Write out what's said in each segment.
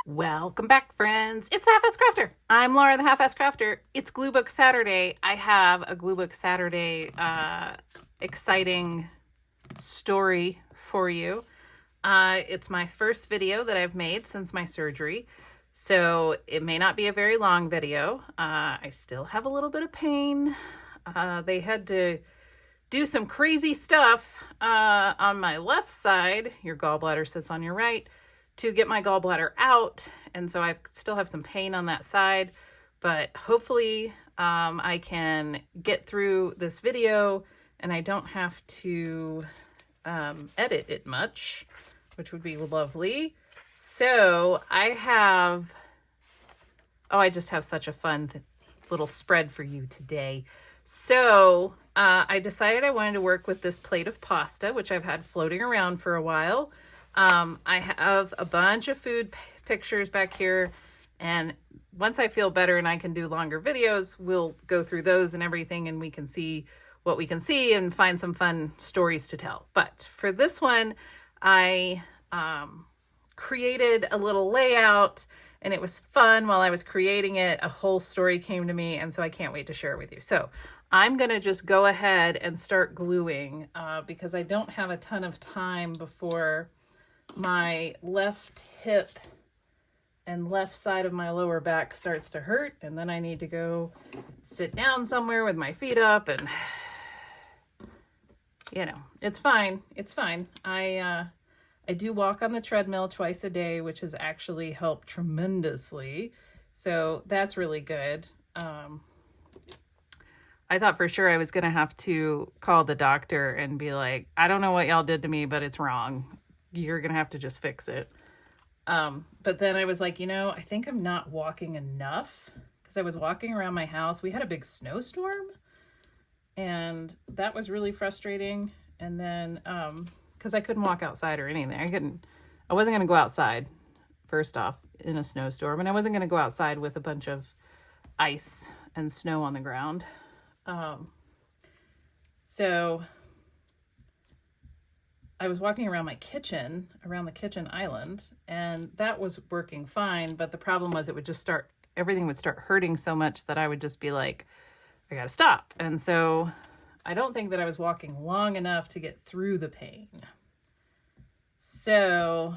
Welcome back, friends. It's the Halfass Crafter. I'm Laura, the Halfass Crafter. It's Glue Book Saturday. I have a Glue Book Saturday exciting story for you. It's my first video that I've made since my surgery, so it may not be a very long video. I still have a little bit of pain. They had to do some crazy stuff on my left side. Your gallbladder sits on your right, to get my gallbladder out, and so I still have some pain on that side, but hopefully I can get through this video and I don't have to edit it much, which would be lovely. So I just have such a fun little spread for you today. So I decided I wanted to work with this plate of pasta, which I've had floating around for a while. I have a bunch of food pictures back here, and once I feel better and I can do longer videos, we'll go through those and everything, and we can see what we can see and find some fun stories to tell. But for this one, I created a little layout, and it was fun. While I was creating it, a whole story came to me, and so I can't wait to share it with you. So I'm going to just go ahead and start gluing because I don't have a ton of time before my left hip and left side of my lower back starts to hurt, and then I need to go sit down somewhere with my feet up, and it's fine. It's fine. I do walk on the treadmill twice a day, which has actually helped tremendously. So that's really good. I thought for sure I was going to have to call the doctor and be like, I don't know what y'all did to me, but it's wrong. You're going to have to just fix it. But then I was like, I think I'm not walking enough, because I was walking around my house. We had a big snowstorm, and that was really frustrating. And then, because I couldn't walk outside or anything. I wasn't going to go outside, first off, in a snowstorm. And I wasn't going to go outside with a bunch of ice and snow on the ground. So I was walking around my kitchen, around the kitchen island, and that was working fine. But the problem was everything would start hurting so much that I would just be like, I gotta stop. And so I don't think that I was walking long enough to get through the pain. So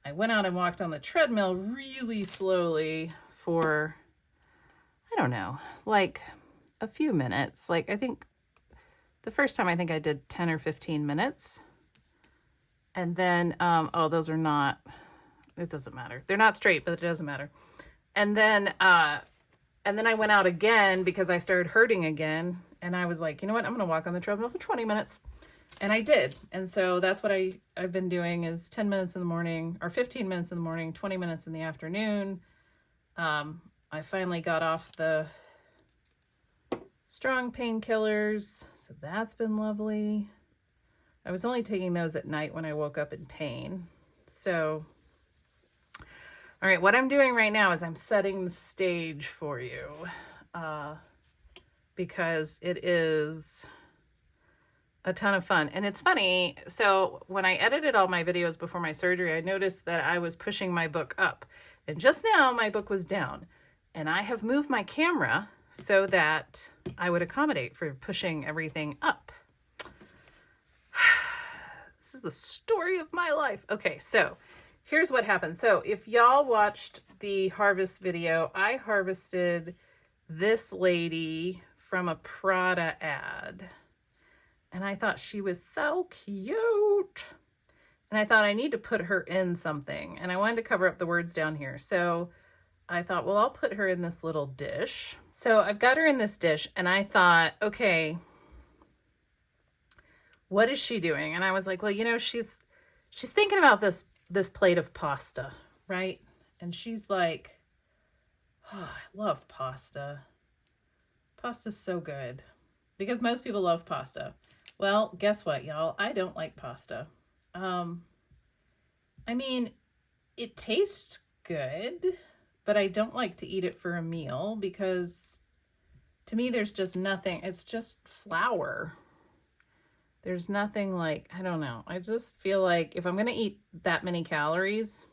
I went out and walked on the treadmill really slowly for, I don't know, like a few minutes. Like I think the first time I did 10 or 15 minutes. And then, those are not, it doesn't matter. They're not straight, but it doesn't matter. And then I went out again because I started hurting again. And I was like, you know what? I'm going to walk on the treadmill for 20 minutes. And I did. And so that's what I've been doing is 10 minutes in the morning, or 15 minutes in the morning, 20 minutes in the afternoon. I finally got off the strong painkillers. So that's been lovely. I was only taking those at night when I woke up in pain. So, all right, what I'm doing right now is I'm setting the stage for you because it is a ton of fun. And it's funny, so when I edited all my videos before my surgery, I noticed that I was pushing my book up. And just now, my book was down. And I have moved my camera so that I would accommodate for pushing everything up. This is the story of my life. Okay, so here's what happened. So if y'all watched the harvest video, I harvested this lady from a Prada ad. And I thought she was so cute. And I thought I need to put her in something. And I wanted to cover up the words down here. So I thought, well, I'll put her in this little dish. So I've got her in this dish, and I thought, okay, what is she doing? And I was like, well, she's thinking about this plate of pasta, right? And she's like, oh, I love pasta. Pasta's so good. Because most people love pasta. Well, guess what, y'all? I don't like pasta. I mean, it tastes good, but I don't like to eat it for a meal because to me, there's just nothing. It's just flour. There's nothing like, I don't know. I just feel like if I'm going to eat that many calories,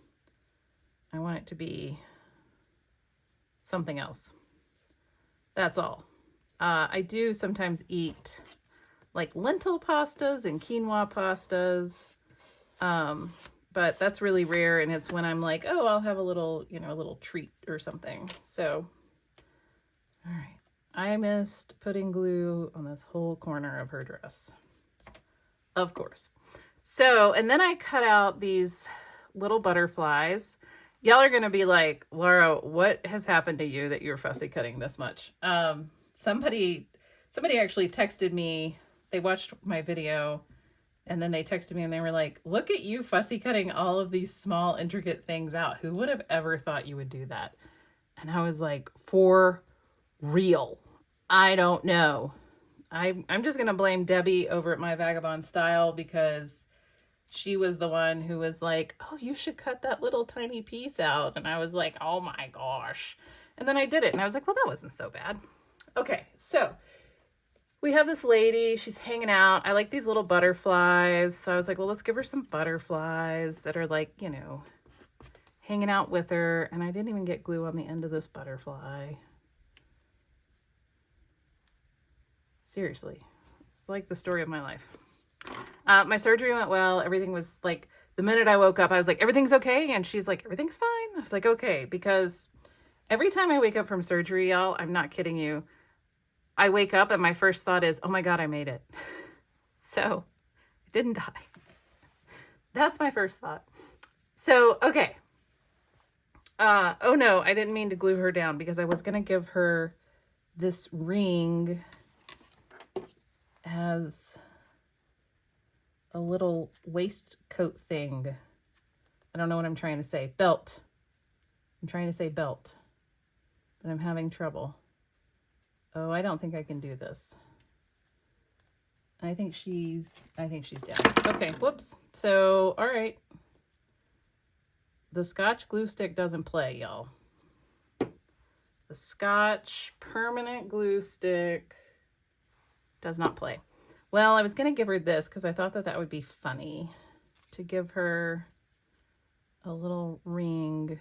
I want it to be something else. That's all. I do sometimes eat like lentil pastas and quinoa pastas. But that's really rare, and it's when I'm like, oh, I'll have a little, you know, a little treat or something. So, all right. I missed putting glue on this whole corner of her dress. Of course. So, and then I cut out these little butterflies. Y'all are going to be like, Laura, what has happened to you that you're fussy cutting this much? Somebody actually texted me. They watched my video and then they texted me and they were like, look at you fussy cutting all of these small intricate things out. Who would have ever thought you would do that? And I was like, for real, I don't know. I'm just going to blame Debbie over at My Vagabond Style because she was the one who was like, oh, you should cut that little tiny piece out. And I was like, oh my gosh. And then I did it and I was like, well, that wasn't so bad. Okay, so we have this lady, she's hanging out. I like these little butterflies. So I was like, well, let's give her some butterflies that are like, you know, hanging out with her. And I didn't even get glue on the end of this butterfly. Seriously, it's like the story of my life. My surgery went well. Everything was like, the minute I woke up, I was like, everything's okay. And she's like, everything's fine. I was like, okay, because every time I wake up from surgery, y'all, I'm not kidding you. I wake up and my first thought is, oh my God, I made it. So I didn't die. That's my first thought. So, okay. Oh no, I didn't mean to glue her down because I was going to give her this ring as a little waistcoat thing. I don't know what I'm trying to say. Belt. I'm trying to say belt, but I'm having trouble. Oh, I don't think I can do this. I think she's down. Okay, whoops. So, all right. The Scotch glue stick doesn't play, y'all. The Scotch permanent glue stick does not play. Well, I was going to give her this because I thought that that would be funny to give her a little ring.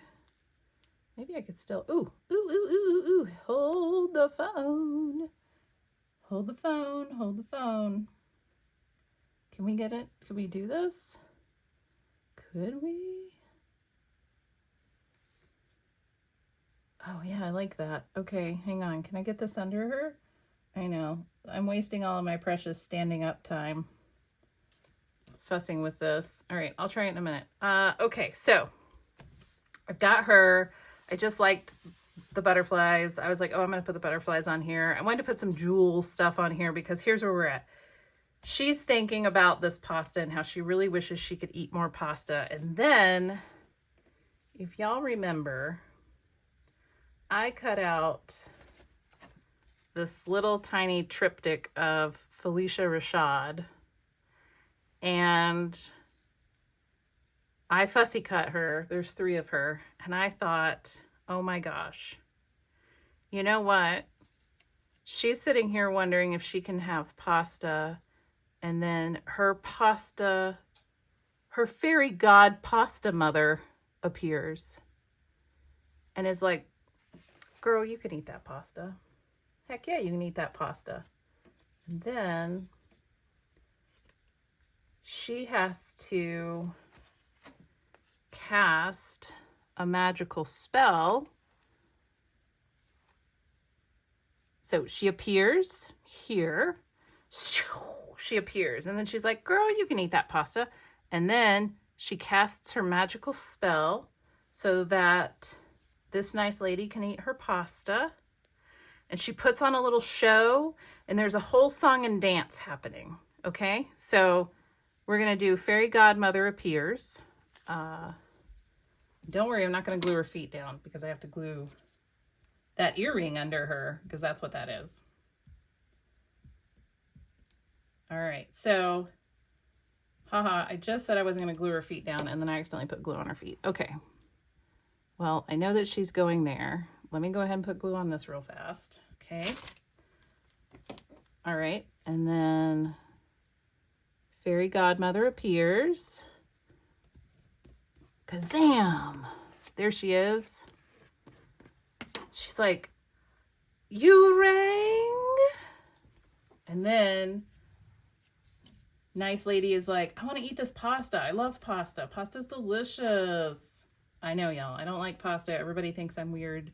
Maybe I could still, ooh, hold the phone. Hold the phone, hold the phone. Can we get it? Could we do this? Could we? Oh yeah, I like that. Okay, hang on. Can I get this under her? I know. I'm wasting all of my precious standing up time fussing with this. All right, I'll try it in a minute. Okay, so I've got her. I just liked the butterflies. I was like, oh, I'm going to put the butterflies on here. I wanted to put some jewel stuff on here because here's where we're at. She's thinking about this pasta and how she really wishes she could eat more pasta. And then, if y'all remember, I cut out this little tiny triptych of Felicia Rashad. And I fussy cut her. There's 3 of her. And I thought, oh my gosh, you know what? She's sitting here wondering if she can have pasta. And then her pasta, her fairy god pasta mother appears. And is like, girl, you can eat that pasta. Heck yeah, you can eat that pasta. And then she has to cast a magical spell. So she appears here. She appears. And then she's like, girl, you can eat that pasta. And then she casts her magical spell so that this nice lady can eat her pasta. And she puts on a little show. And there's a whole song and dance happening. Okay? So we're going to do Fairy Godmother Appears. Don't worry, I'm not going to glue her feet down because I have to glue that earring under her because that's what that is. All right, so, I just said I wasn't going to glue her feet down and then I accidentally put glue on her feet. Okay, well, I know that she's going there. Let me go ahead and put glue on this real fast. Okay. All right, and then Fairy Godmother Appears. Kazam! there she is. She's like, you rang? And then nice lady is like, I want to eat this pasta. I love pasta. Pasta's delicious. I know, y'all. I don't like pasta. Everybody thinks I'm weird,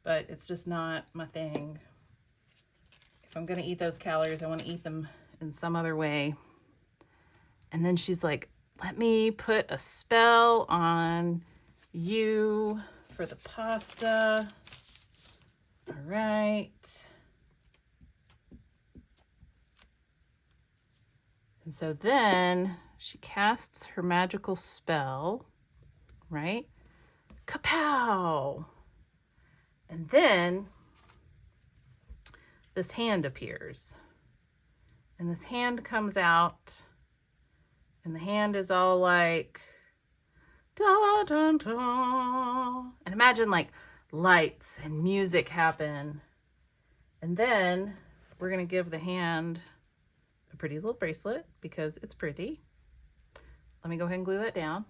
but it's just not my thing. If I'm going to eat those calories, I want to eat them in some other way. And then she's like, let me put a spell on you for the pasta. All right. And so then she casts her magical spell, right? Kapow! And then this hand appears. And this hand comes out. And the hand is all like, da da da. And imagine like lights and music happen. And then we're going to give the hand a pretty little bracelet because it's pretty. Let me go ahead and glue that down.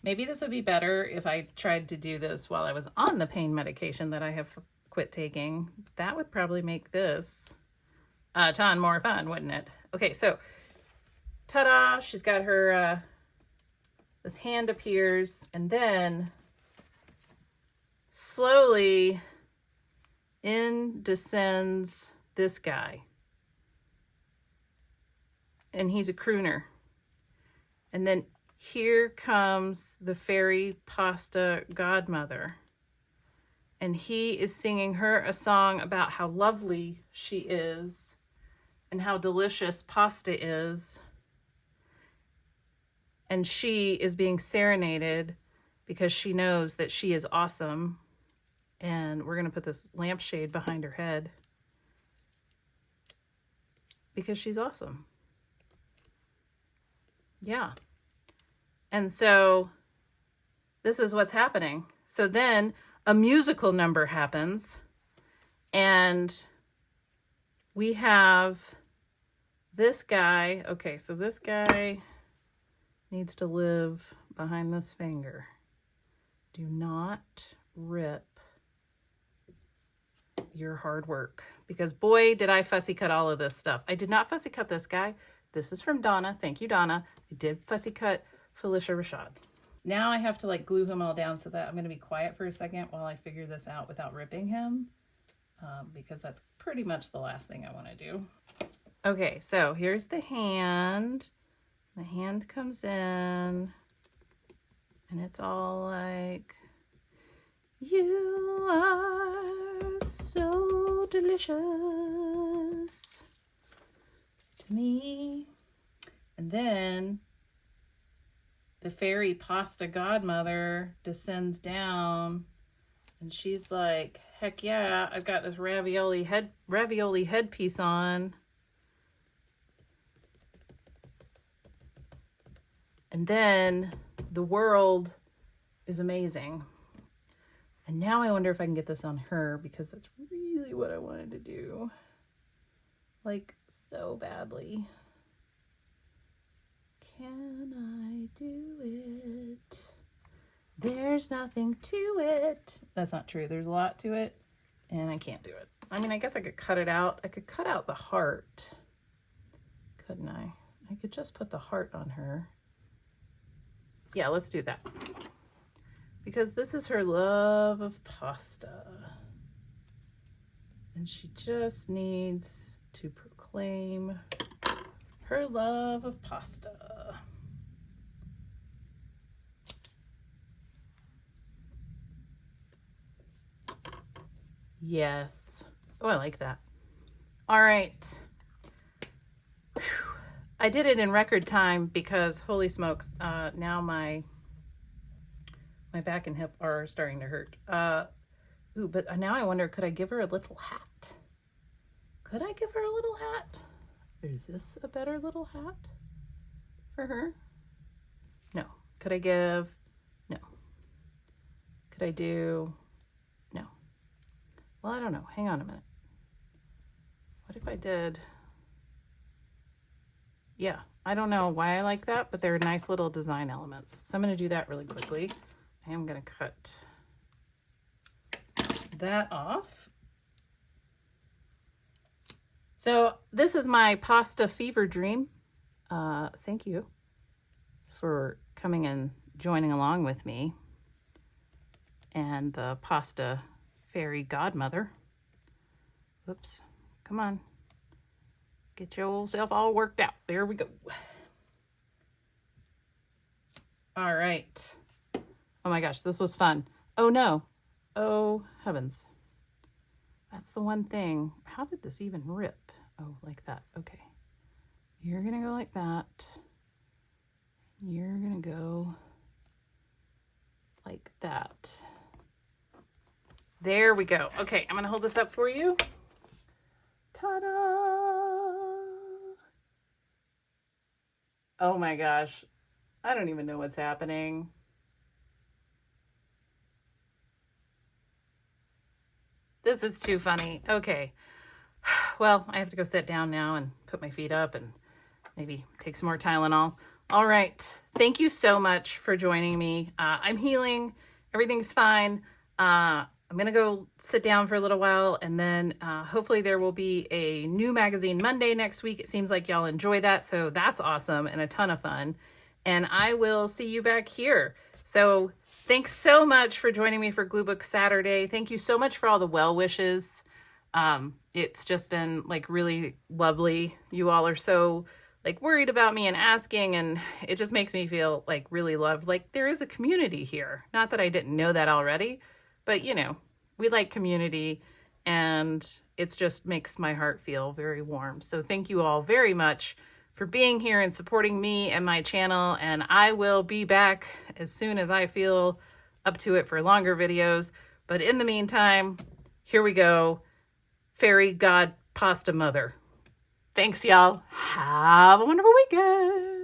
Maybe this would be better if I tried to do this while I was on the pain medication that I have quit taking. That would probably make this a ton more fun, wouldn't it? Okay, so ta-da, she's got her, this hand appears, and then slowly in descends this guy. And he's a crooner. And then here comes the fairy pasta godmother. And he is singing her a song about how lovely she is and how delicious pasta is. And she is being serenaded because she knows that she is awesome. And we're going to put this lampshade behind her head because she's awesome. Yeah. And so this is what's happening. So then a musical number happens and we have this guy. Okay, so this guy needs to live behind this finger. Do not rip your hard work, because boy, did I fussy cut all of this stuff. I did not fussy cut this guy. This is from Donna. Thank you, Donna. I did fussy cut Felicia Rashad. Now I have to like glue him all down so that I'm going to be quiet for a second while I figure this out without ripping him, because that's pretty much the last thing I want to do. Okay, so here's the hand. The hand comes in and it's all like, you are so delicious to me. And then the fairy pasta godmother descends down and she's like, heck yeah, I've got this ravioli headpiece on. And then the world is amazing. And now I wonder if I can get this on her, because that's really what I wanted to do. Like, so badly. Can I do it? There's nothing to it. That's not true. There's a lot to it, and I can't do it. I mean, I guess I could cut it out. I could cut out the heart, couldn't I? I could just put the heart on her. Yeah, let's do that. Because this is her love of pasta. And she just needs to proclaim her love of pasta. Yes. Oh, I like that. All right. Whew. I did it in record time because, holy smokes, now my back and hip are starting to hurt. But now I wonder, could I give her a little hat? Could I give her a little hat? Or is this a better little hat for her? No. Could I give? No. Could I do? No. Well, I don't know. Hang on a minute. What if I did? Yeah, I don't know why I like that, but they're nice little design elements. So I'm going to do that really quickly. I am going to cut that off. So this is my pasta fever dream. Thank you for coming and joining along with me and the pasta fairy godmother. Whoops, come on. Get yourself all worked out. There we go. All right. Oh my gosh, this was fun. Oh no. Oh heavens. That's the one thing. How did this even rip? Oh, like that. Okay. You're going to go like that. You're going to go like that. There we go. Okay, I'm going to hold this up for you. Ta-da! Oh my gosh. I don't even know what's happening. This is too funny. Okay. Well, I have to go sit down now and put my feet up and maybe take some more Tylenol. All right. Thank you so much for joining me. I'm healing. Everything's fine. I'm going to go sit down for a little while, and then hopefully there will be a new magazine Monday next week. It seems like y'all enjoy that, so that's awesome and a ton of fun. And I will see you back here. So thanks so much for joining me for Glue Book Saturday. Thank you so much for all the well wishes. It's just been like really lovely. You all are so like worried about me and asking, and it just makes me feel like really loved. Like there is a community here. Not that I didn't know that already, but you know, we like community, and it's just makes my heart feel very warm. So thank you all very much for being here and supporting me and my channel. And I will be back as soon as I feel up to it for longer videos. But in the meantime, here we go. Fairy God Pasta Mother. Thanks, y'all. Have a wonderful weekend.